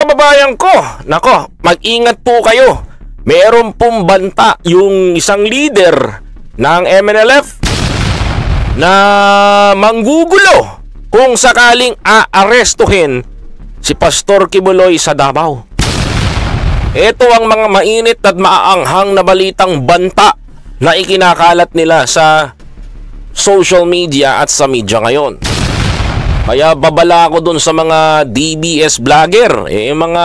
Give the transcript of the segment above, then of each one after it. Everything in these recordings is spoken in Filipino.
kababayan ko, nako, mag-ingat po kayo. Meron pong banta yung isang leader ng MNLF na manggugulo kung sakaling aarestuhin si Pastor Quiboloy sa Davao. Ito ang mga mainit at maaanghang na balitang banta na ikinakalat nila sa social media at sa media ngayon. Kaya babala ako dun sa mga DBS vlogger, mga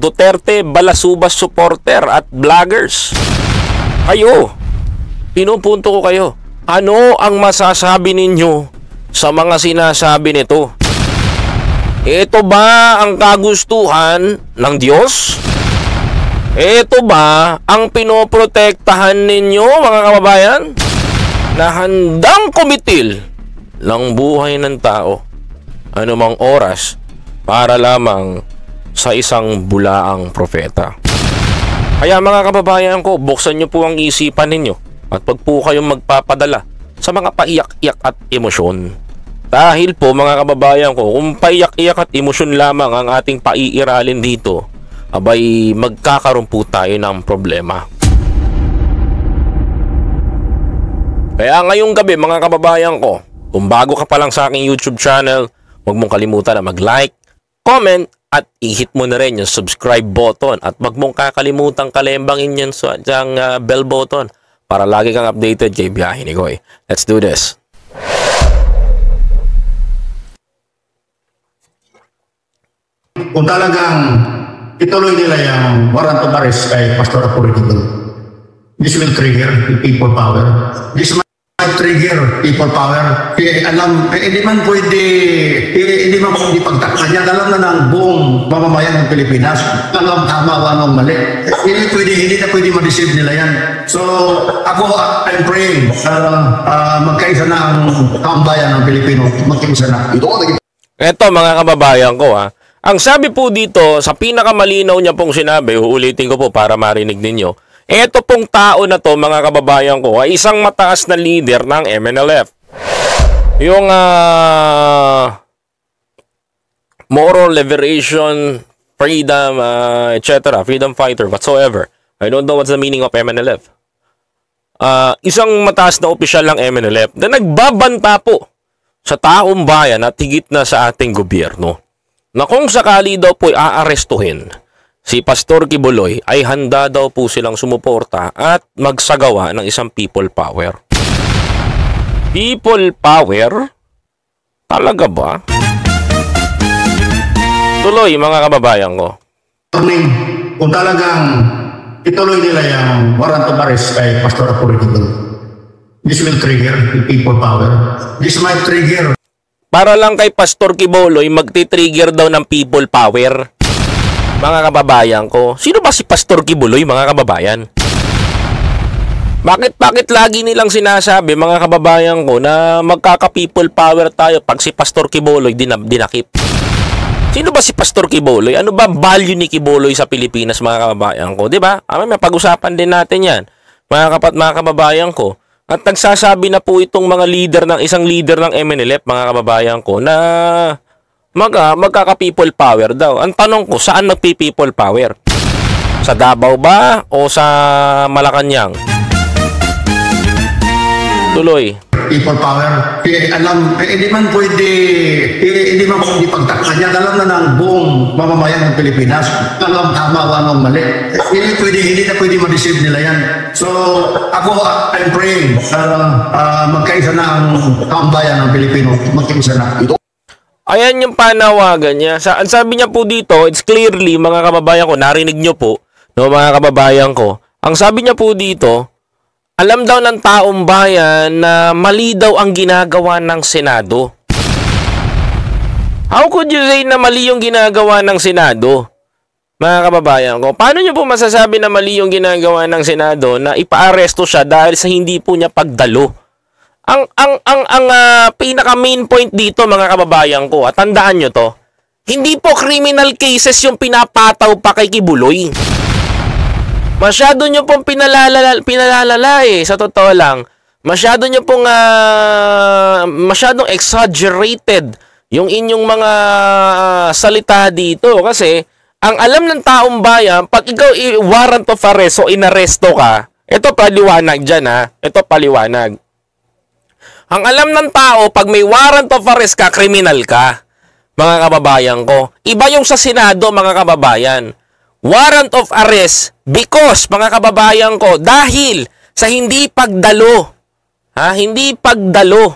Duterte balasubas supporter at vloggers. Kayo, pinupunto ko kayo. Ano ang masasabi ninyo sa mga sinasabi nito? Ito ba ang kagustuhan ng Diyos? Ito ba ang pinoprotektahan ninyo, mga kababayan? Na handang kumitil ng buhay ng tao anumang oras para lamang sa isang bulaang propeta. Kaya mga kababayan ko, buksan nyo po ang isipan ninyo at pag po kayong magpapadala sa mga paiyak-iyak at emosyon. Dahil po mga kababayan ko, kung paiyak-iyak at emosyon lamang ang ating paiiralin dito, abay magkakaroon po tayo ng problema. Kaya ngayong gabi mga kababayan ko, kung bago ka pa lang sa aking YouTube channel, huwag mong kalimutan na mag-like, comment, at i-hit mo na rin yung subscribe button. At huwag mong kakalimutan kalembangin yan sa bell button para lagi kang updated kay Biyahe ni Goy. Let's do this. Kung talagang ituloy nila yung warrant of arrest kay Pastor Quiboloy, this will trigger the people power. This might trigger people power. Hindi man pwede pagtakpan yan. Alam na ng buong mamamayan ng Pilipinas. Alam tama o anong mali. Hindi na pwede ma-deceive nila yan. So, ako, I'm praying magkaisa na ang kaambayan ng Pilipino. Magkaisa na. Ito mga kababayan ko ang sabi po dito, sa pinakamalinaw niya pong sinabi, uulitin ko po para marinig ninyo. Ito pong tao na to mga kababayan ko ay isang mataas na leader ng MNLF. Yung moral liberation, freedom, etc. Freedom fighter, whatsoever. I don't know what's the meaning of MNLF. Isang mataas na opisyal ng MNLF na nagbabanta po sa taong bayan at higit na sa ating gobyerno na kung sakali daw po aarestuhin si Pastor Quiboloy ay handa daw po silang sumuporta at magsagawa ng isang people power. People power? Talaga ba? Tuloy mga kababayan ko. Kung talagang ituloy nila yung warrant of arrest kay Pastor Quiboloy, this will trigger the people power. This might trigger. Para lang kay Pastor Quiboloy magti-trigger daw ng people power. Mga kababayan ko, sino ba si Pastor Quiboloy mga kababayan? Bakit lagi nilang sinasabi mga kababayan ko na magkaka-people power tayo pag si Pastor Quiboloy dinakip? Sino ba si Pastor Quiboloy? Ano ba value ni Quiboloy sa Pilipinas mga kababayan ko? Diba? May pag-usapan din natin yan mga kababayan ko. At nagsasabi na po itong mga isang leader ng MNLF mga kababayan ko na magkaka-people power daw. Ang tanong ko, saan nagpi-people power? Sa Davao ba o sa Malacanang? Tuloy. People power. Hindi man pwede pagtakpan yan. Alam na ng buong mamamayan ng Pilipinas. Alam tama o anong mali. Hindi na pwede ma-deceive nila yan. So, ako, I'm praying magkaisa na ang kaambayan ng Pilipino. Magkaisa na. Ayan yung panawagan niya. Ang sabi niya po dito, it's clearly, mga kababayan ko, narinig nyo po, no, mga kababayan ko. Ang sabi niya po dito, alam daw ng taong bayan na mali daw ang ginagawa ng Senado. How could you say na mali yung ginagawa ng Senado? Mga kababayan ko, paano niyo po masasabi na mali yung ginagawa ng Senado na ipaaresto siya dahil sa hindi po niya pagdalo? Ang pinaka main point dito mga kababayan ko, at tandaan nyo to, hindi po criminal cases yung pinapataw pa kay Quiboloy. Masyado nyo pong pinalalala sa totoo lang. Masyado nyo pong masyadong exaggerated yung inyong mga salita dito kasi Ang alam ng taong bayan, pag ikaw warrant of arrest o inaresto ka, ito paliwanag dyan ha, ito paliwanag. Ang alam ng tao, pag may warrant of arrest ka, kriminal ka, mga kababayan ko. Iba yung sa Senado, mga kababayan. Warrant of arrest because, mga kababayan ko, dahil sa hindi pagdalo, hindi pagdalo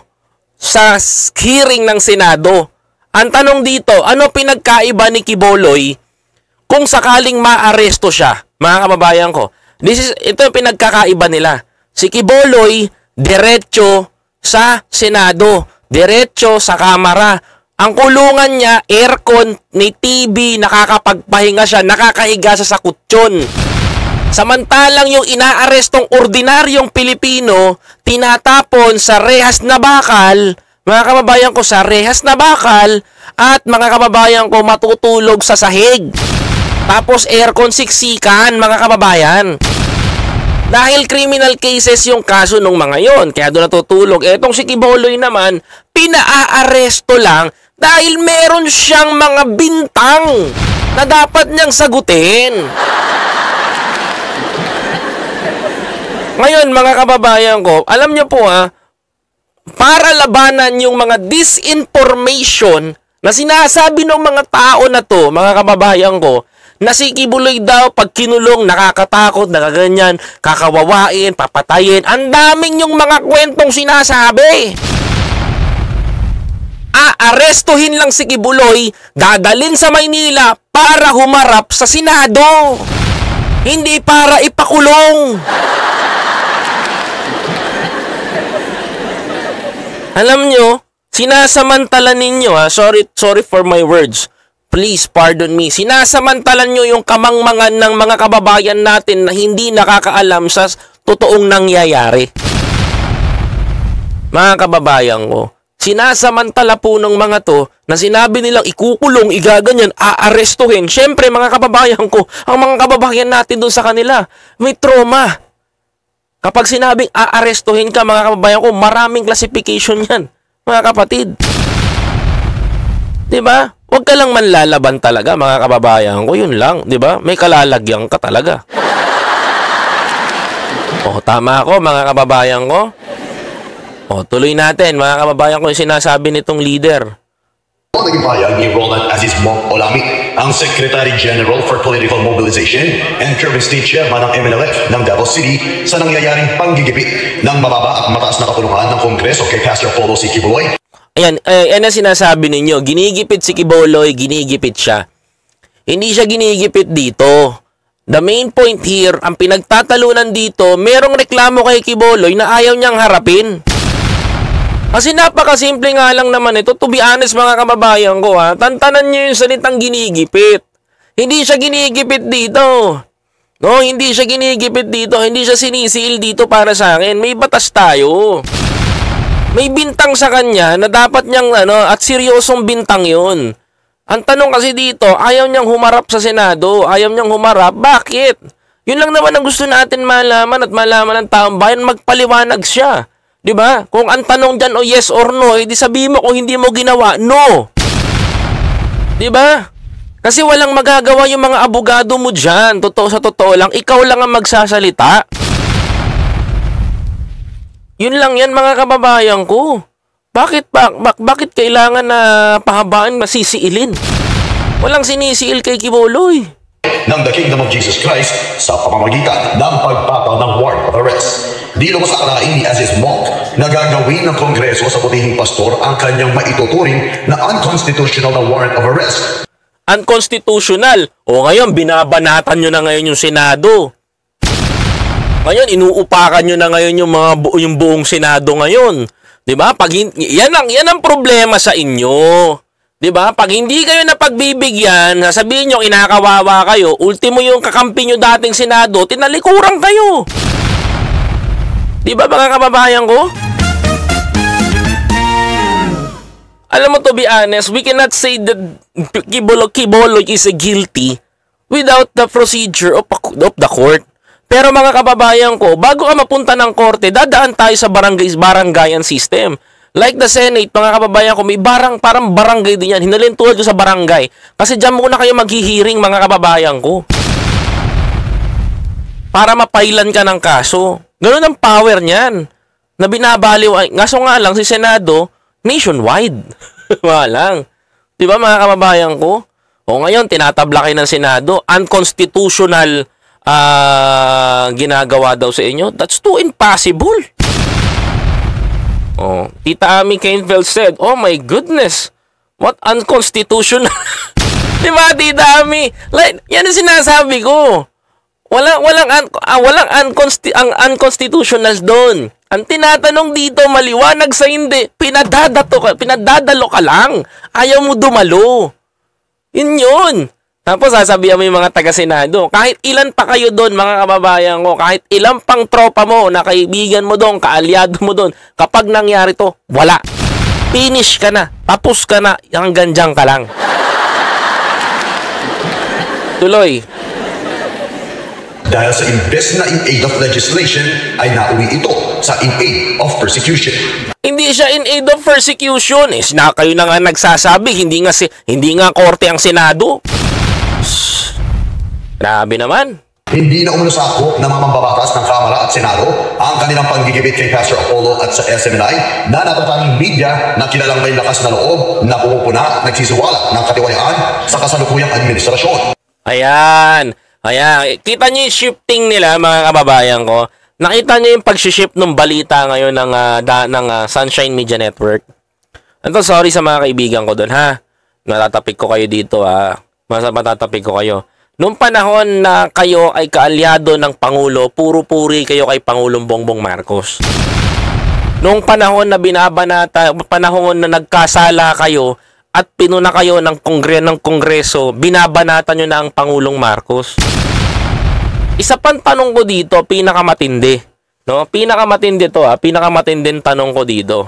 sa hearing ng Senado. Ang tanong dito, ano pinagkaiba ni Quiboloy kung sakaling maaresto siya, mga kababayan ko? Ito yung pinagkakaiba nila. Si Quiboloy, diretso sa Senado, diretso sa Kamara. Ang kulungan niya, aircon, may TV, nakakapagpahinga siya, nakakahiga sa kutsyon. Samantalang yung inaarestong ordinaryong Pilipino, tinatapon sa rehas na bakal, mga kababayan ko, sa rehas na bakal, at mga kababayan ko, matutulog sa sahig. Tapos aircon siksikan, mga kababayan. Dahil criminal cases yung kaso nung mga yon, kaya doon natutulog. Etong si Quiboloy naman, pinaaresto lang dahil meron siyang mga bintang na dapat niyang sagutin. Ngayon, mga kababayan ko, alam niyo po para labanan yung mga disinformation na sinasabi ng mga tao na to, mga kababayan ko, na si Quiboloy daw pag kinulong nakakatakot, nakaganyan, kakawawain, papatayin. Ang daming yung mga kwentong sinasabi. Arestuhin lang si Quiboloy, dadalhin sa Maynila para humarap sa Senado. Hindi para ipakulong. Alam nyo, sinasamantala ninyo, sorry for my words. Please pardon me. Sinasamantalan nyo yung kamangmangan ng mga kababayan natin na hindi nakakaalam sa totoong nangyayari. Mga kababayan ko, sinasamantala po ng mga to na sinabi nilang ikukulong, igaganyan, aarestuhin. Siyempre, mga kababayan ko, ang mga kababayan natin doon sa kanila, may trauma. Kapag sinabing aarestuhin ka, mga kababayan ko, maraming classification yan, mga kapatid. Diba? Huwag ka lang manlalaban talaga, mga kababayan ko. Yun lang, di ba? May kalalagyan ka talaga. Tama ako, mga kababayan ko. Tuloy natin, mga kababayan ko, yung sinasabi nitong leader. Naging pahayag ni Roland Aziz Monk Olami, ang Secretary General for Political Mobilization and current State Chairman ng MNLF ng Davao City sa nangyayaring panggigipit ng mababa at mataas na kapulungan ng Kongreso kay Pastor Apollo C. Quiboloy. Ayan, yan ang sinasabi ninyo. Ginigipit si Quiboloy, ginigipit siya. Hindi siya ginigipit dito. The main point here, ang pinagtatalunan dito, merong reklamo kay Quiboloy na ayaw niyang harapin. Kasi napakasimple nga lang naman ito. To be honest, mga kababayan ko, tantanan niyo yung salitang ginigipit. Hindi siya ginigipit dito. No, hindi siya ginigipit dito. Hindi siya sinisiil dito para sa akin. May batas tayo. May bintang sa kanya na dapat niyang at seryosong bintang yun. Ang tanong kasi dito, ayaw niyang humarap sa Senado, ayaw niyang humarap. Bakit? Yun lang naman ang gusto natin malaman at malaman ng taong bayan, magpaliwanag siya. 'Di ba? Kung ang tanong diyan o yes or no, hindi sabihin mo kung hindi mo ginawa, no. 'Di ba? Kasi walang magagawa yung mga abogado mo diyan. Totoo sa totoo lang, ikaw lang ang magsasalita. Yun lang yan, mga kababayan ko. Bakit kailangan na pahabaan, masisiilin? Walang sinisiil kay Quiboloy. Ng the Kingdom of Jesus Christ sa pamamagitan ng pagpataw ng warrant of arrest. Di lumos akalain ni Aziz Monk na gagawin ng Kongreso sa putihing pastor ang kanyang maituturing na unconstitutional na warrant of arrest. Unconstitutional? O ngayon, binabanatan nyo na ngayon yung Senado. Ngayon, inuupakan nyo na ngayon yung buong Senado ngayon. 'Di ba? Yan ang problema sa inyo. 'Di ba? Pag hindi kayo napagbibigyan, sasabihin nyo inakawawa kayo, ultimo yung kakampi nyo dating Senado, tinalikuran kayo. 'Di ba, mga kababayan ko? Alam mo, to be honest, we cannot say that Quiboloy is guilty without the procedure of the court. Pero mga kababayan ko, bago ka mapunta ng korte, dadaan tayo sa barangayan system. Like the Senate, mga kababayan ko, may parang barangay din yan. Hinalin tulad ko sa barangay. Kasi dyan muna kayo maghihiring, mga kababayan ko. Para mapailan ka ng kaso. Ganun ang power niyan. Na binabaliw. Ngaso nga lang, si Senado, nationwide. Wala lang. Diba, mga kababayan ko? O ngayon, tinatabla kayo ng Senado. Unconstitutional ginagawa daw sa inyo. That's too impossible. Oh, Tita Ami Kainfeld said, "Oh my goodness, what unconstitutional." Diba, Tita Ami? Like, yan ang sinasabi ko. Walang unconstitutional doon. Ang tinatanong dito, maliwanag sa hindi. Pinadadalo ka lang. Ayaw mo dumalo. Yun. Tapos sasabihan mo yung mga taga-Senado, kahit ilan pa kayo doon, mga kababayan ko, kahit ilang pang tropa mo, na kaibigan mo doon, kaalyado mo doon, kapag nangyari to, wala. Finish ka na. Tapos ka na. Hanggang dyan ka lang. Tuloy. Dahil sa imbes na in aid of legislation, ay nauwi ito sa in aid of persecution. Hindi siya in aid of persecution. Kayo na nga nagsasabi, hindi nga korte ang Senado. Grabe naman. Hindi na umano sa ako ng mga mambabatas ng Kamara at Senado ang kanilang panggigibit kay Pastor Apollo at sa SMNI na natatanging media na kilalang may lakas na loob na pumupuna, nagsisiwala ng katiwayaan sa kasalukuyang administrasyon. Ayan. Kita niyo yung shifting nila, mga kababayan ko. Nakita niyo yung pag-shift ng balita ngayon ng Sunshine Media Network. Ito, sorry sa mga kaibigan ko doon, ha. Natatapik ko kayo dito, ha. Matatapik ko kayo. Noong panahon na kayo ay kaalyado ng Pangulo, puro-puri kayo kay Pangulong Bongbong Marcos. Noong panahon na panahon na nagkasala kayo at pinuna kayo ng Kongreso, binabanatan nyo na ang Pangulong Marcos. Isa pang tanong ko dito, pinakamatindi. No? Pinakamatindi to, pinakamatinding tanong ko dito.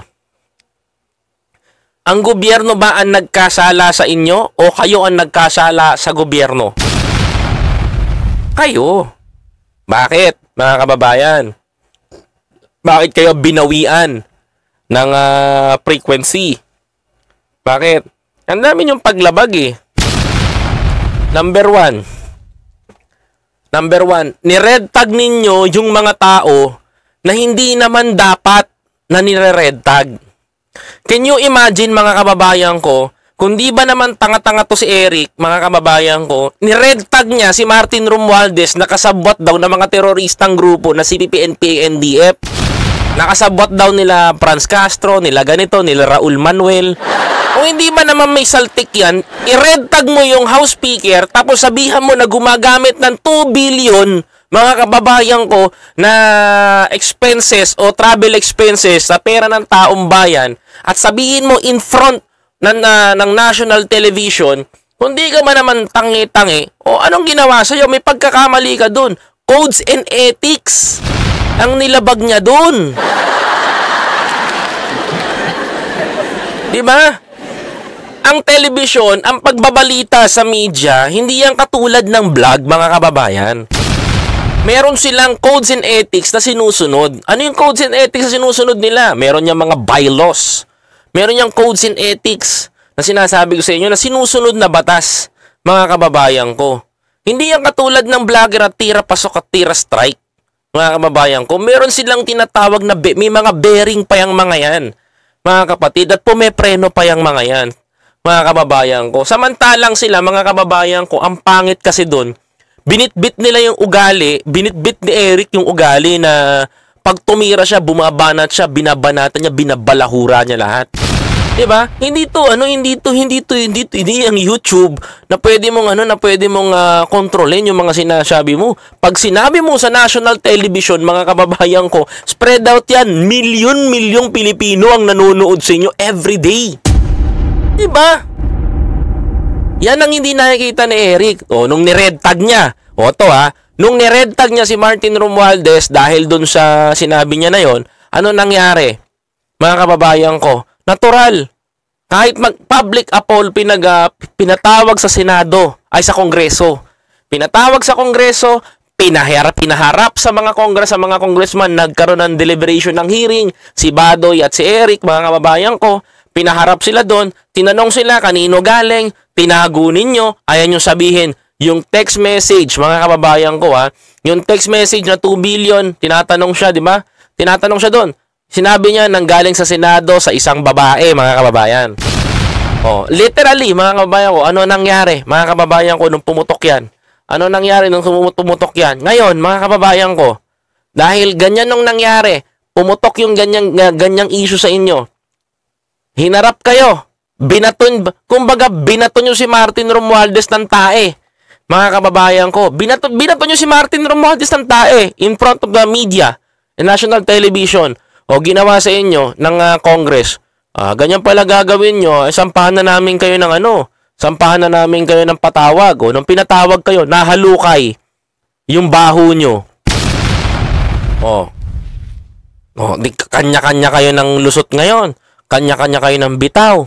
Ang gobyerno ba ang nagkasala sa inyo o kayo ang nagkasala sa gobyerno? Kayo. Bakit, mga kababayan? Bakit kayo binawian ng frequency? Bakit? Ang dami yung paglabag eh. Number one, ni-red tag ninyo yung mga tao na hindi naman dapat na nire-red tag. Can you imagine, mga kababayan ko, kung di ba naman tanga-tanga to si Eric, mga kababayan ko, ni-red tag niya si Martin Romualdez na kasabwat daw ng mga teroristang grupo na CPP-NPA, NDF. Nakasabwat daw nila Franz Castro, nila ganito, nila Raul Manuel. Kung hindi ba naman may saltik yan, i-red tag mo yung House Speaker, tapos sabihan mo na gumagamit ng 2 billion, mga kababayan ko, na expenses o travel expenses sa pera ng taong bayan, at sabihin mo in front ng national television, kung di ka man naman tangi-tangi, o anong ginawa sa'yo? May pagkakamali ka dun. Codes and ethics ang nilabag niya dun. Diba? Ang television, ang pagbabalita sa media, hindi yan katulad ng vlog, mga kababayan. Meron silang codes and ethics na sinusunod. Ano yung codes and ethics na sinusunod nila? Meron yung mga bylaws. Meron yung codes and ethics na sinasabi ko sa inyo na sinusunod na batas, mga kababayan ko. Hindi yan katulad ng vlogger at tira pasok at tira strike, mga kababayan ko. Meron silang tinatawag na may mga bearing pa yung mga yan, mga kapatid, at pumepreno pa yung mga yan, mga kababayan ko. Samantalang sila, mga kababayan ko, ang pangit kasi doon, binitbit nila yung ugali, binitbit ni Eric yung ugali na pag tumira siya, bumabanat siya, binabanatan niya, binabalahura niya lahat. Diba? Hindi ang YouTube na pwede mong kontrolin yung mga sinasabi mo. Pag sinabi mo sa national television, mga kababayan ko, spread out yan, milyon-milyong Pilipino ang nanonood sa inyo every day. Diba? Yan ang hindi nakikita ni Eric. O, nung ni-red tag niya, nung ni-red tag niya si Martin Romualdez dahil dun sa sinabi niya na yon, ano nangyari? Mga kababayan ko, natural. Kahit mag-public appeal pinatawag sa Senado, ay sa Kongreso. Pinatawag sa Kongreso, pinaharap sa mga congressman, nagkaroon ng deliberation ng hearing, si Badoy at si Eric, mga kababayan ko, pinaharap sila doon, tinanong sila kanino galing, tinago ninyo, ayaw nyo sabihin, yung text message, mga kababayan ko yung text message na 2 billion, tinatanong siya, di ba? Tinatanong siya doon. Sinabi niya nang galing sa Senado sa isang babae, mga kababayan. Literally, mga kababayan ko, ano nangyari, mga kababayan ko, nung pumutok yan? Ano nangyari nung pumutok yan? Ngayon, mga kababayan ko, dahil ganyan nung nangyari, pumutok yung ganyang issue sa inyo. Hinarap kayo. Kumbaga, binaton nyo si Martin Romualdez ng tae. Mga kababayan ko, binaton nyo si Martin Romualdez ng tae in front of the media, in national television. Ginawa sa inyo ng Congress. Ganyan pala gagawin nyo, sampahan na namin kayo ng sampahan na namin kayo ng patawag. Nung pinatawag kayo, nahalukay yung baho nyo. Kanya-kanya kayo ng lusot ngayon. Kanya-kanya kayo ng bitaw.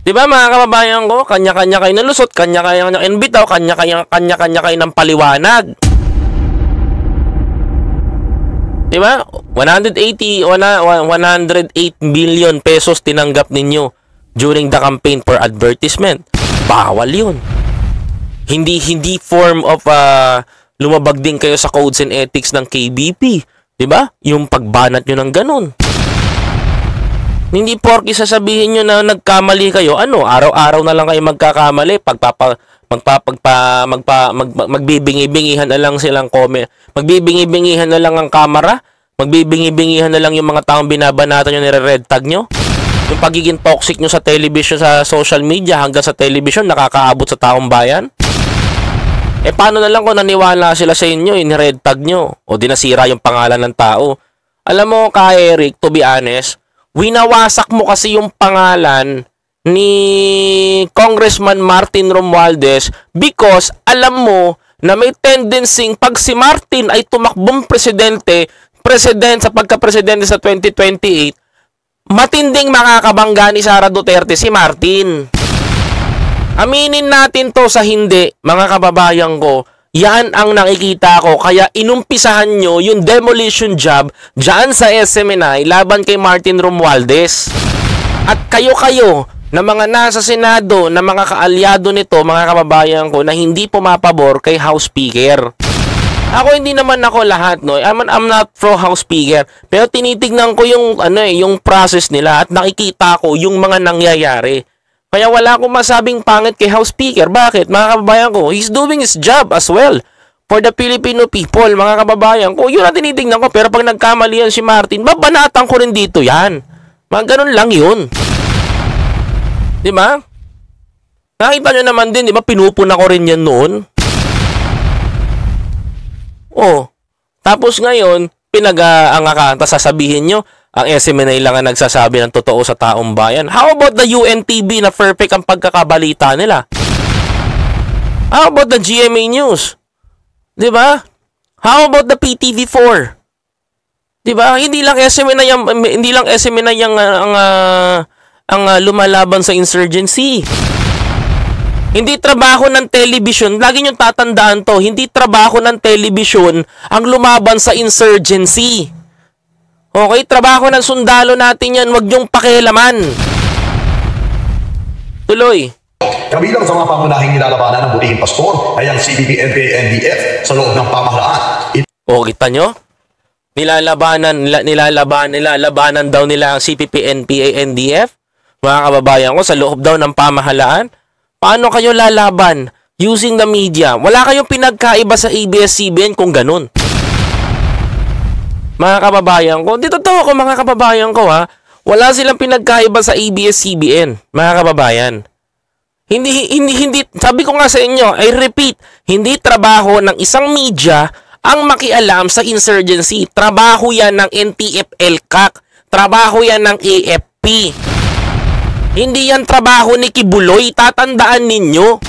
Diba mga kababayan ko? Kanya-kanya kayo ng lusot, kanya-kanya kayo ng bitaw, kanya-kanya kayo ng paliwanag. Diba? 108 billion pesos tinanggap ninyo during the campaign for advertisement. Bawal yun. Hindi form of lumabag din kayo sa codes and ethics ng KBP. Diba? Yung pagbanat nyo ng ganun. Hindi porky sasabihin nyo na nagkamali kayo. Araw-araw na lang kayo magkakamali. Magbibingi-bingihan na lang silang comment. Magbibingi-bingihan na lang ang kamera. Magbibingi-bingihan na lang yung mga taong binabanatan nyo, nire-red tag nyo. Yung pagiging toxic nyo sa television, sa social media, hanggang sa television, nakakaabot sa taong bayan. Paano na lang kung naniwala sila sa inyo, in-red tag nyo, o dinasira yung pangalan ng tao. Alam mo, ka Eric, to be honest, winawasak mo kasi yung pangalan ni Congressman Martin Romualdez because alam mo na may tendency pag si Martin ay tumakbong president sa pagka-presidente sa 2028, matinding makakabangga ni Sara Duterte si Martin. Aminin natin to sa hindi, mga kababayan ko, yan ang nakikita ko. Kaya inumpisahan nyo yung demolition job dyan sa SMNI laban kay Martin Romualdez. At kayo na mga nasa Senado, na mga kaalyado nito, mga kababayan ko, na hindi pumapabor kay House Speaker. Ako hindi naman ako lahat, no. I'm not pro House Speaker, pero tinitignan ko yung yung process nila at nakikita ko yung mga nangyayari. Kaya wala akong masabing pangit kay House Speaker. Bakit? Mga kababayan ko, he's doing his job as well for the Filipino people, mga kababayan ko. Yun ang tinitignan ko. Pero pag nagkamali yan si Martin, babanatan ko rin dito yan. Mga ganun lang yun. Di ba? Nakita nyo naman din, di ba? Pinupuna ko rin yan noon. Tapos ngayon, pinag-aangaka, sasabihin nyo, ang SMNI lang ang nagsasabi ng totoo sa taong bayan. How about the UNTV na perfect ang pagkakabalita nila? How about the GMA News? Diba? How about the PTV4? Diba? Hindi lang SMNI ang lumalaban sa insurgency. Hindi trabaho ng television, lagi nyo tatandaan to, hindi trabaho ng television ang lumaban sa insurgency. Okay, trabaho ng sundalo natin yan, wag nyong pakialaman. Tuloy. Kabilang sa mga pangunahing nilalabanan ng butihing pastor ay ang CPP-NPA-NDF sa loob ng pamahalaan. Kita nyo? Nilalabanan daw nila ang CPP-NPA-NDF, mga kababayan ko, sa loob daw ng pamahalaan. Paano kayo lalaban? Using the media. Wala kayong pinagkaiba sa ABS-CBN kung ganun. Mga kababayan ko, dito to ako mga kababayan ko wala silang pinagkaiba sa ABS-CBN, mga kababayan. Hindi, sabi ko nga sa inyo, I repeat, hindi trabaho ng isang media ang makialam sa insurgency. Trabaho yan ng NTF-ELCAC. Trabaho yan ng AFP. Hindi yan trabaho ni Kibuloy, tatandaan ninyo.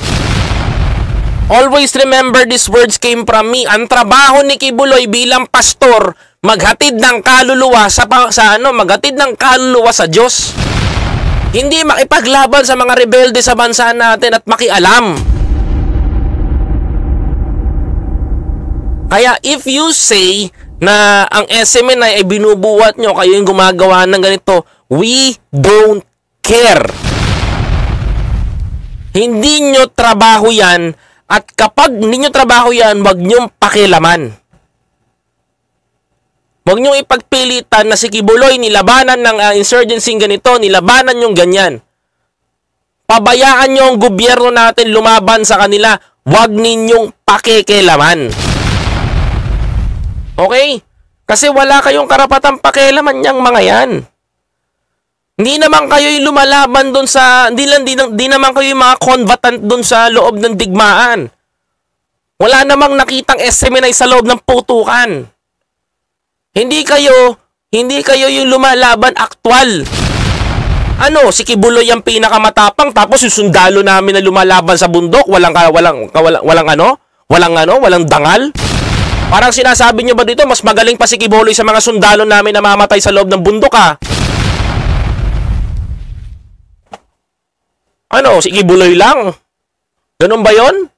Always remember these words came from me. Ang trabaho ni Kibuloy bilang pastor, maghatid ng kaluluwa maghatid ng kaluluwa sa Diyos. Hindi makipaglaban sa mga rebelde sa bansa natin at makialam. Kaya if you say na ang SMNI ay binubuhat nyo, kayo yung gumagawa ng ganito, we don't care. Hindi nyo trabaho yan, at kapag hindi nyo trabaho yan, wag nyong pakilaman. Wag nyong ipagpilitan na si Kibuloy nilabanan ng insurgency ganito, nilabanan yung ganyan. Pabayaan nyo ang gobyerno natin lumaban sa kanila, wag ninyong pakikilaman. Okay? Kasi wala kayong karapatang pakialaman niyang mga yan. Hindi naman kayo yung lumalaban doon sa, di naman kayo yung mga combatant doon sa loob ng digmaan. Wala namang nakitang SMNI sa loob ng putukan. Hindi kayo yung lumalaban aktwal. Ano, si Kibuloy ang pinakamatapang, tapos yung sundalo namin na lumalaban sa bundok, walang dangal. Parang sinasabi nyo ba dito, mas magaling pa si Kibuloy sa mga sundalo namin na mamatay sa loob ng bundok, ha? Ano, si Kibuloy lang? Ganun ba yun?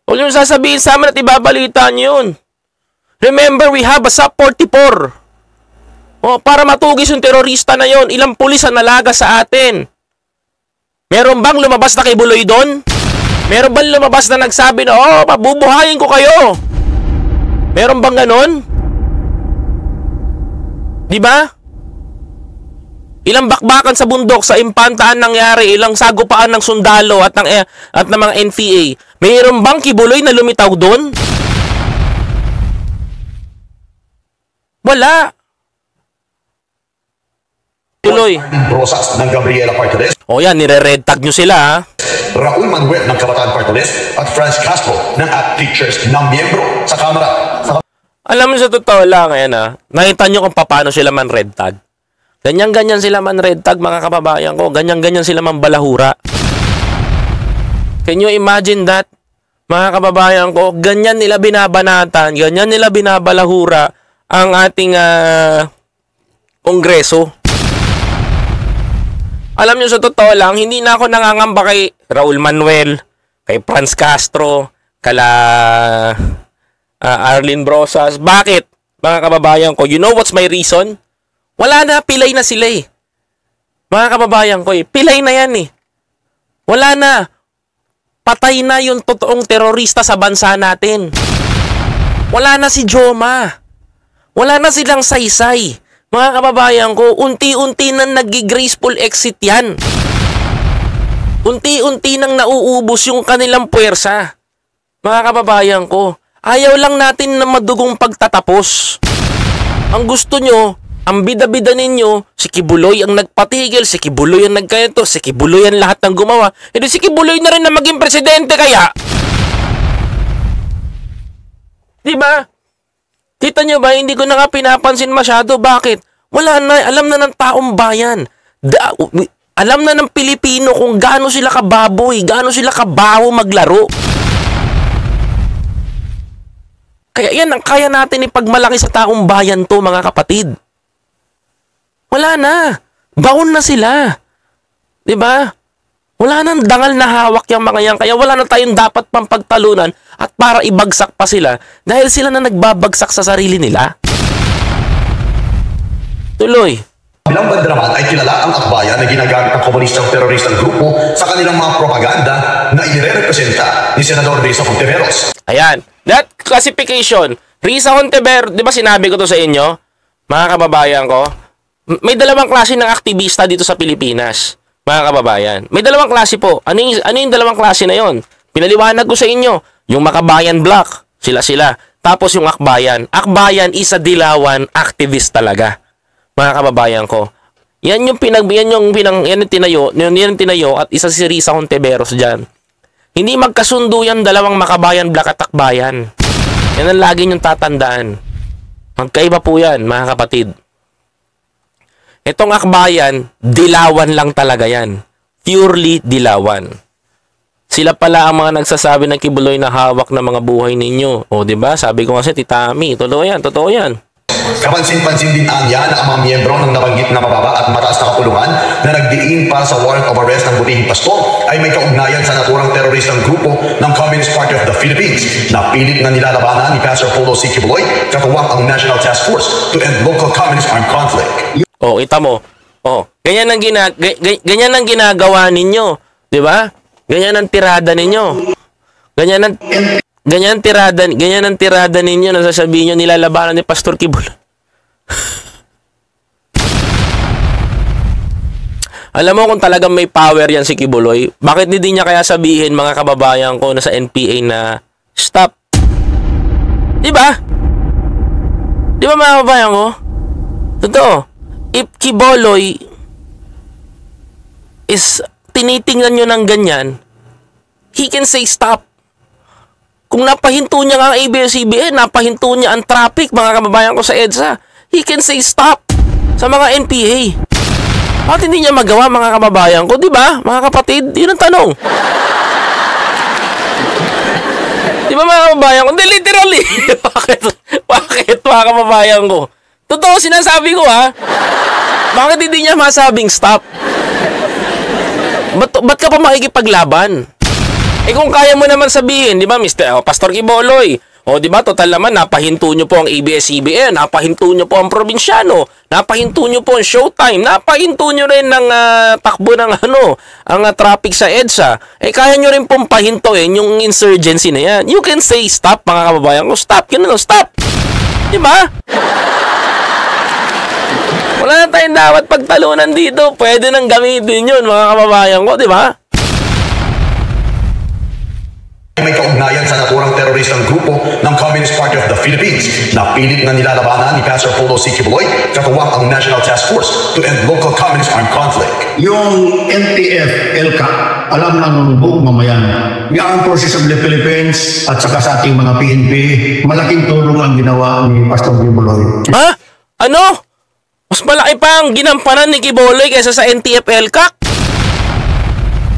Huwag nyo sasabihin sa amin at ibabalita nyo yun. Remember, we have a Sub-44. Para matugis yung terorista na yon, ilang pulis ang nalaga sa atin. Meron bang lumabas na Kibuloy doon? Meron bang lumabas na nagsabi na, pabubuhayin ko kayo? Meron bang ganon? Diba? Ilang bakbakan sa bundok sa Impantaan nangyari, ilang sagupaan ng sundalo at ng mga NPA. Meron bang Kibuloy na lumitaw doon? Wala. Tuloy. Rosas ng Gabriela Partoles. O yan, nire-red tag nyo sila, ha? Raul Manuel ng Kabataan Partoles at Franz Castro ng ACT-Teachers na miyembro sa Kamara. Alam mo, sa totoo lang, ayan, ha? Nakita nyo kung paano sila man red tag. Ganyan-ganyan sila man red tag, mga kababayan ko. Ganyan-ganyan sila man balahura. Can you imagine that? Mga kababayan ko, ganyan nila binabanatan, ganyan nila binabalahura ang ating kongreso. Alam nyo, sa totoo lang, hindi na ako nangangamba kay Raul Manuel, kay Franz Castro, kala Arlene Brosas. Bakit, mga kababayan ko? You know what's my reason? Wala na, pilay na sila eh. Mga kababayan ko pilay na yan eh. Wala na. Patay na yung totoong terorista sa bansa natin. Wala na si Joma. Wala na silang saysay. Mga kababayan ko, unti-unti nang nag-graceful exit yan. Unti-unti nang nauubos yung kanilang puwersa. Mga kababayan ko, ayaw lang natin na madugong pagtatapos. Ang gusto nyo, ang bida-bida ninyo, si Kibuloy ang nagpatigil, si Kibuloy ang nagkanto, si Kibuloy ang lahat ng gumawa. E di si Kibuloy na rin na maging presidente kaya. Diba? Kita nyo ba, hindi ko na nga pinapansin masyado. Bakit? Wala na, alam na ng taong bayan. Alam na ng Pilipino kung gaano sila kababoy, gaano sila kabaho maglaro. Kaya yan ang kaya natin ipagmalaki sa taong bayan to, mga kapatid. Wala na. Baon na sila. Diba? Wala nang dangal na hawak yung mga yan. Kaya wala na tayong dapat pang pagtalunan at para ibagsak pa sila dahil sila na nagbabagsak sa sarili nila. Tuloy. Bilang banda naman ay kilala ang akbayan na ginagamit ng komunistang teroristang grupo sa kanilang mga propaganda na inirepresenta ni Senador Risa Hontiveros. Ayan. That classification, Risa Hontiveros, di ba sinabi ko to sa inyo, mga kababayan ko, may dalawang klase ng aktivista dito sa Pilipinas, mga kababayan. May dalawang klase po. Ano yung dalawang klase na yon? Pinaliwanag ko sa inyo. Yung Makabayan Block, sila. Tapos yung Akbayan. Akbayan is a dilawan activist talaga, mga kababayan ko. Yan yung tinayo at isa si Risa Hontiveros diyan. Hindi magkasundo yan dalawang Makabayan Block at Akbayan. Yan ang lagi niyong tatandaan. Magkaiba po yan, mga kapatid. Itong Akbayan, dilawan lang talaga yan. Purely dilawan. Sila pala ang mga nagsasabi ng Kibuloy na hawak ng mga buhay ninyo. O, diba? Sabi ko kasi, Titami, totoo yan. Kapansin-pansin din anya na ang mga miyembro ng nabanggit na mababa at mataas na kapulungan na nagdiin para sa warrant of arrest ng butihing pastor ay may kaugnayan sa naturang teroristang grupo ng Communist Party of the Philippines na pilit na nilalabanan ni Pastor Polo C. Kibuloy, katuwang ang National Task Force to End Local Communist Armed Conflict. Oh, ita mo. Oh, ganyan ang ginagawa ninyo, 'di ba? Ganyan ang tirada ninyo. Ganyan ang tirada ninyo na sasabihin niyo nilalabanan ni Pastor Kibuloy. Alam mo kung talagang may power yan si Kibuloy, bakit hindi niya kaya sabihin mga kababayan ko na sa NPA na stop? 'Di ba? 'Di ba mga kababayan ko? Totoo. If Kibuloy is tinitingnan nyo ng ganyan, he can say stop. Kung napahinto niya ang ABS-CBN, napahinto niya ang traffic, mga kababayan ko sa EDSA, he can say stop sa mga NPA. Bakit hindi niya magawa, mga kababayan ko? Diba, mga kapatid? Yun ang tanong. Diba, mga kababayan ko? Hindi, literally. Bakit, mga kababayan ko? Totoo, sinasabi ko, ha? Bakit hindi niya masabing stop? Ba't ka pa makikipaglaban? Eh kung kaya mo naman sabihin, di ba, Pastor Kibuloy, o di ba, total naman, napahinto nyo po ang ABS-CBN, napahinto nyo po ang Probinsyano, napahinto nyo po ang Showtime, napahinto nyo rin ng takbo ng ang traffic sa EDSA. Eh kaya nyo rin pong pahintuin yung insurgency na yan. You can say stop, mga kababayan ko, stop, yun na, stop. Di ba? Wala na tayong dapat pagtalunan dito. Pwede nang gamitin yun, mga kababayan ko, di ba? May kaugnayan sa naturang teroristang grupo ng Communist Party of the Philippines na pilit na nilalabanan ni Pastor Polo C. Kibuloy, katuwang ang National Task Force to End Local Communist Armed Conflict. Yung NTF, ELCA, alam ng buong mamayan. Yung Armed Forces of the Philippines at saka sa ating mga PNP, malaking tulong ang ginawa ni Pastor Kibuloy. Ha? Ano? Mas malaki pa ang ginampanan ni Kibuloy kaysa sa NTF ELCA?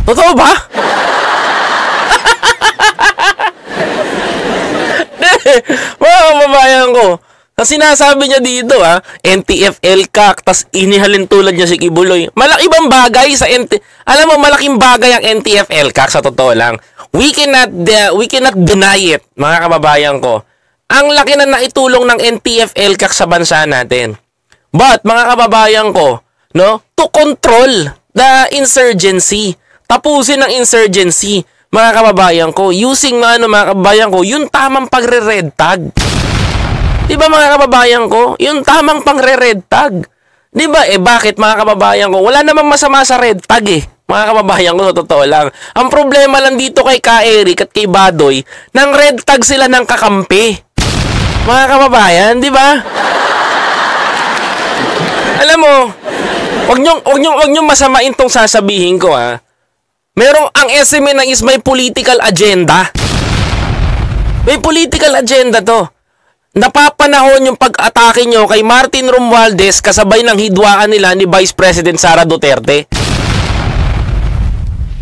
Totoo ba? Mga kababayan ko, kasi sinasabi niya dito NTF ELCA, tas inihalin tulad niya si Kibuloy. Malaki bang bagay sa alam mo, malaking bagay ang NTF ELCA sa totoo lang. We cannot deny it, mga kababayan ko. Ang laki na naitulong ng NTF ELCA sa bansa natin. But, mga kababayan ko, no, to control the insurgency, tapusin ang insurgency, mga kababayan ko, using mga kababayan ko, yung tamang pagre-red tag. Diba, mga kababayan ko? Yung tamang pagre-red tag. Diba, bakit, mga kababayan ko? Wala namang masama sa red tag, mga kababayan ko, totoo lang. Ang problema lang dito kay Ka Eric at kay Badoy, nang red tag sila ng kakampi. Mga kababayan, diba? Alam mo, wag nyong masamain tong sasabihin ko, Merong ang SMA na is may political agenda. May political agenda to. Napapanahon yung pag-atake nyo kay Martin Romualdez kasabay ng hidwaan nila ni Vice President Sara Duterte.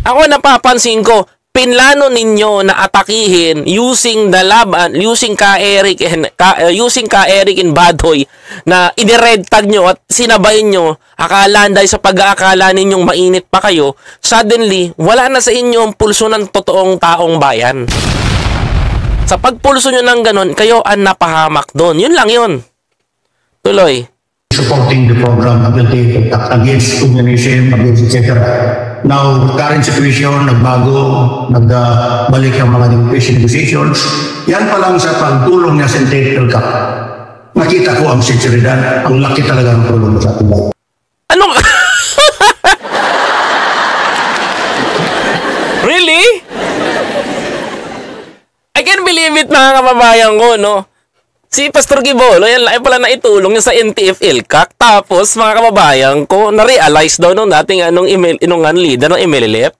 Ako napapansin ko, pinlano ninyo na atakihin using Ka Eric and Badoy na inired tag nyo at sinabayin nyo, akalaan dahil sa pag-aakala ninyong mainit pa kayo, suddenly, wala na sa inyo ang pulso ng totoong taong bayan. Sa pagpulso nyo ng ganon, kayo ang napahamak doon. Yun lang yun. Tuloy. Supporting the program against communism, against etc. Now, current situation, nagbago, nagbalik ang mga negotiations. Yan pa lang sa pagtulong niya sa NTF ELCA. Nakita ko ang sinceridad, ang laki talaga ng tulong sa ating bayan. Anong? Really? I can't believe it, mga kababayan ko, no? Si Pastor Kibuloy, yan lang pala na itulong niya sa NTF ELCA. Tapos, mga kababayan ko, na-realize daw nung dating inungan leader ng MLLF.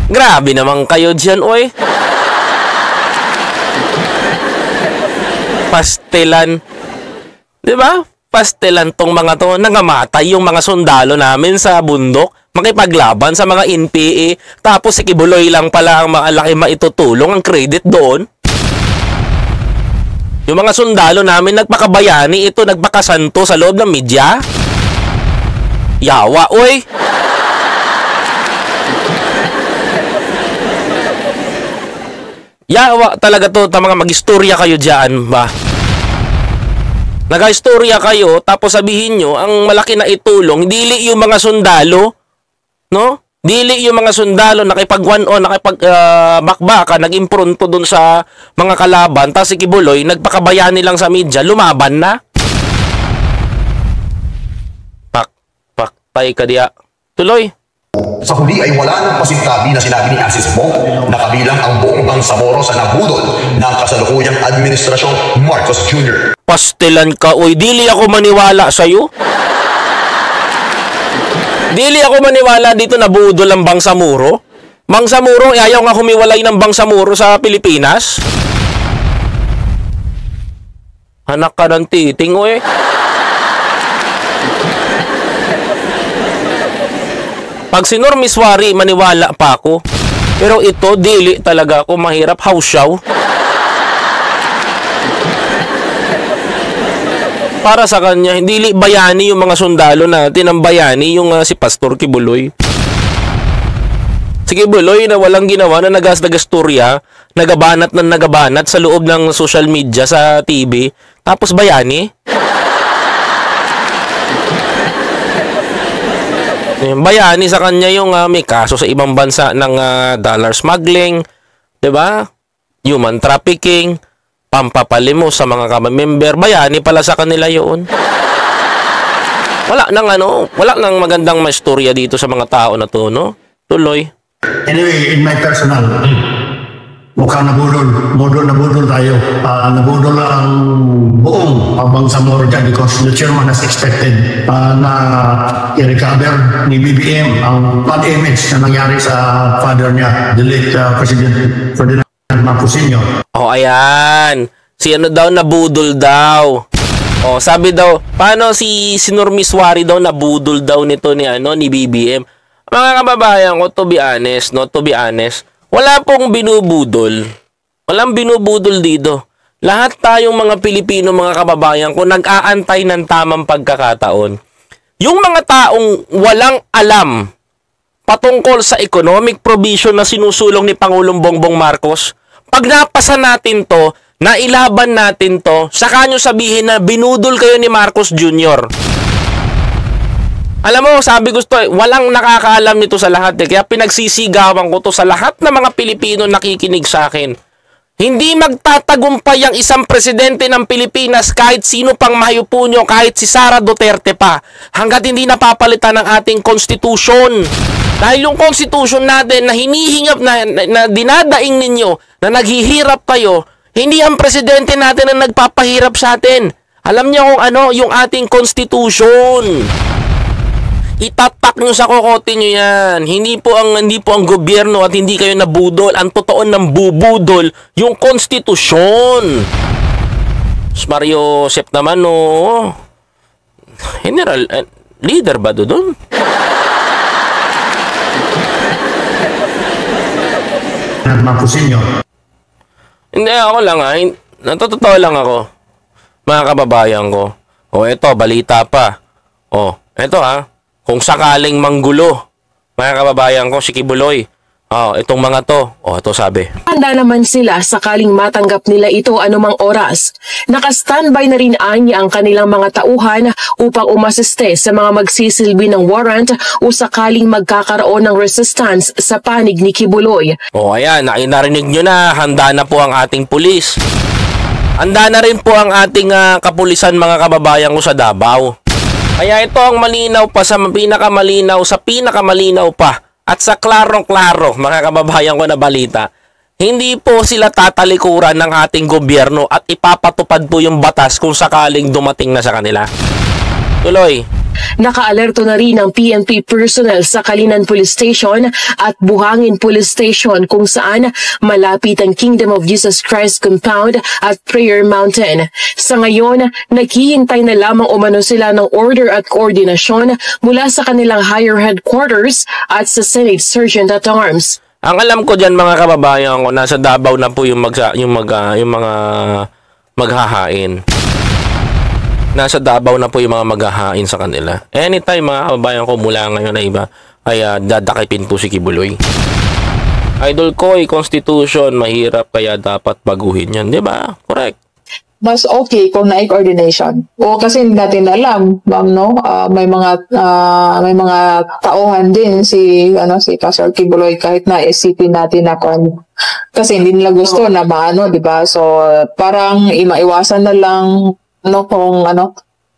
Grabe naman kayo dyan, oy. Pastelan. Diba? Pastelan tong mga to. Nangamatay yung mga sundalo namin sa bundok. Makipaglaban sa mga NPA. Tapos si Kibuloy lang pala ang malaki maitutulong ang credit doon. Yung mga sundalo namin nagpakabayani, ito nagpakasanto sa loob ng media. Yawa, oy. Yawa talaga to, mga mag-istorya kayo dyan ba? Nag-istorya kayo, tapos sabihin nyo, ang malaki na itulong, dili yung mga sundalo, no? Dili yung mga sundalo nakipag-1-on, bakbaka, nag-impronto dun sa mga kalaban, tapos si Kibuloy, nagpakabayani lang sa media, lumaban na. Patay ka diya. Tuloy. Sa huli ay wala nang pasintabi na sinabi ni Asis Bong na kabilang ang buong Bangsamoro sa nabudol ng kasalukuyang administrasyong Marcos Jr. Pastelan ka, oy. Dili ako maniwala sa'yo. Dili ako maniwala dito na budol ang Bangsamoro. Bangsamoro, ayaw nga humiwalay ng Bangsamoro sa Pilipinas. Anak ka ng titing, oy. Pag si Normiswari, maniwala pa ako. Pero ito, dili talaga ako. Mahirap, hausyaw. Para sa kanya, dili bayani yung mga sundalo natin. Ang bayani yung si Pastor Kibuloy. Si Kibuloy na walang ginawa, na nagastorya, nagabanat sa loob ng social media, sa TV. Tapos bayani. Bayani sa kanya yung may kaso sa ibang bansa ng dollar smuggling, 'di ba? Human trafficking, pampapalimos sa mga member. Bayani pala sa kanila 'yon. Wala nang magandang maistorya dito sa mga tao na 'to, no? Tuloy. Anyway, in my personal, mukhang nabudol tayo. Nabudol ang buong Bangsamoro dyan because the chairman has expected na i-recover ni BBM ang bad image na nangyari sa father niya, the late President Ferdinand Marcos Sr. Oh, ayan. Si ano daw, nabudol daw. Oh, sabi daw, paano si Normiswari daw nabudol daw nito ni BBM? Mga kababayan ko, to be honest, wala pong binubudol. Walang binubudol dito. Lahat tayong mga Pilipino, mga kababayan ko, nag-aantay ng tamang pagkakataon. Yung mga taong walang alam patungkol sa economic provision na sinusulong ni Pangulong Bongbong Marcos, pag napasa natin to, nailaban natin to, saka nyo sabihin na binudol kayo ni Marcos Jr. Alam mo, sabi gusto, walang nakakaalam nito sa lahat. Kaya pinagsisigawan ko to sa lahat ng mga Pilipino nakikinig sa akin. Hindi magtatagumpay ang isang presidente ng Pilipinas kahit sino pang mahayupo nyo, kahit si Sara Duterte pa, hanggat hindi napapalitan ng ating konstitusyon. Dahil yung konstitusyon natin na hinihingap na dinadaing ninyo, na naghihirap kayo, hindi ang presidente natin ang nagpapahirap sa atin. Alam niyo kung ano, yung ating konstitusyon. Itatak nyo sa kokote nyo yan. Hindi po ang gobyerno at hindi kayo nabudol. Ang totoo ng bubudol, yung konstitusyon. Mario Joseph naman, no? General, leader ba doon? Marcos Sr. Hindi, ako lang natotoo lang ako. Mga kababayan ko. O, eto, balita pa. O, eto kung sakaling manggulo, mga kababayan ko, si Kibuloy, itong mga to, ito sabi. Handa naman sila sakaling matanggap nila ito anumang oras. Naka-standby na rin anya ang kanilang mga tauhan upang umasiste sa mga magsisilbi ng warrant o sakaling magkakaroon ng resistance sa panig ni Kibuloy. Ayan, narinig nyo na, handa na po ang ating pulis. Handa na rin po ang ating kapulisan, mga kababayan ko, sa Davao. Kaya ito ang malinaw pa sa pinakamalinaw pa at sa klarong-klaro, mga kababayan ko, na balita. Hindi po sila tatalikuran ng ating gobyerno at ipapatupad po yung batas kung sakaling dumating na sa kanila. Tuloy. Naka-alerto na rin ang PNP personnel sa Kalinan Police Station at Buhangin Police Station kung saan malapit ang Kingdom of Jesus Christ Compound at Prayer Mountain. Sa ngayon, naghihintay na lamang umano sila ng order at koordinasyon mula sa kanilang higher headquarters at sa Senate Sergeant at Arms. Ang alam ko dyan, mga kababayan ko, nasa Davao na po yung mga maghahain. Nasa Davao na po yung mga maghahain sa kanila. Anytime mga kababayan ko mula ngayon na iba ay dadakipin po si Kibuloy. Idol ko, Constitution, mahirap kaya dapat baguhin yan. Di ba? Correct. Mas okay kung na-coordination. O kasi hindi natin alam, ma'am, no? May mga tauhan din si Pastor Kibuloy kahit na isipin natin na kasi hindi nila gusto na maano, di ba? So parang maiwasan na lang kung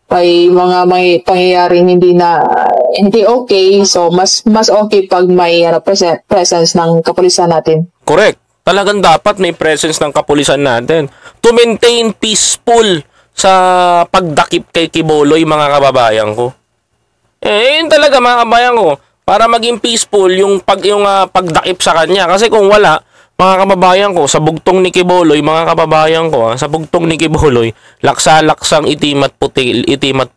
may pangyayaring hindi okay, so mas okay pag may presence ng kapulisan natin. Correct. Talagang dapat may presence ng kapulisan natin to maintain peaceful sa pagdakip kay Kibuloy, mga kababayan ko. Yun talaga mga kababayan ko, para maging peaceful yung pagdakip sa kanya. Kasi kung wala, mga kababayan ko, sa bugtong ni Kibuloy, mga kababayan ko, sa bugtong ni Kibuloy, laksa-laksang itim at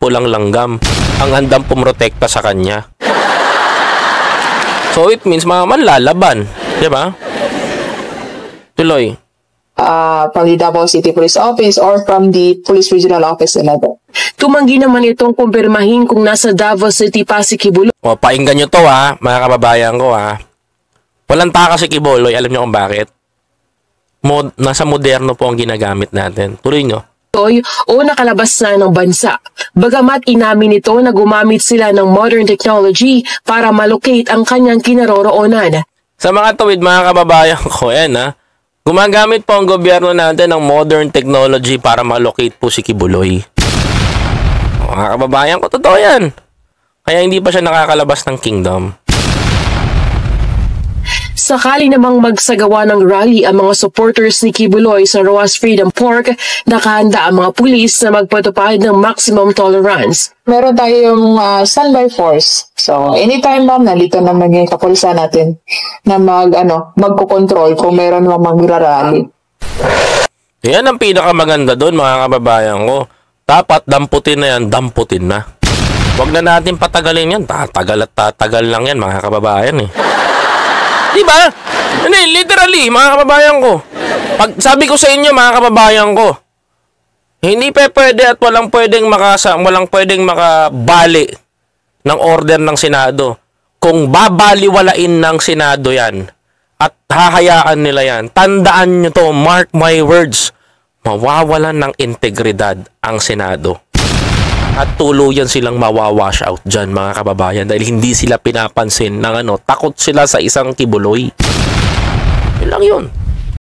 pulang langgam ang handang pumrotekta sa kanya. So it means mga manlalaban, di ba? Tuloy. From the Davao City Police Office or from the Police Regional Office nila. Tumanggi naman itong kumpirmahin kung nasa Davao City pa si Kibuloy. O, painggan nyo to mga kababayan ko Walang taka si Kibuloy, alam nyo kung bakit? Nasa moderno po ang ginagamit natin. Tuloy nyo. O nakalabas na ng bansa. Bagamat inamin nito na gumamit sila ng modern technology para malocate ang kanyang kinaroroonan. Sa mga tuwid mga kababayan ko, gumagamit po ang gobyerno natin ng modern technology para malocate po si Kibuloy. Mga kababayan ko, totoo yan. Kaya hindi pa siya nakakalabas ng kingdom. Sakali namang magsagawa ng rally ang mga supporters ni Kibuloy sa Roas Freedom Park, nakahanda ang mga pulis na magpatupad ng maximum tolerance. Meron tayong standby force. So, anytime ma'am, nandito naman yung kapulisan natin na magkukontrol kung meron mga magrarally. Yan ang pinakamaganda doon, mga kababayan ko. Dapat damputin na yan, damputin na. Huwag na natin patagalin yan. Tatagal at tatagal lang yan, mga kababayan Diba? Hindi, literally, mga kababayan ko. Pag sabi ko sa inyo, mga kababayan ko, hindi pwede at walang pwedeng makabali ng order ng Senado. Kung babaliwalain ng Senado yan at hahayaan nila yan, tandaan nyo to, mark my words, mawawalan ng integridad ang Senado. At tuluyan silang mawawash out dyan, mga kababayan, dahil hindi sila pinapansin ng takot sila sa isang Kibuloy. Yun lang yun.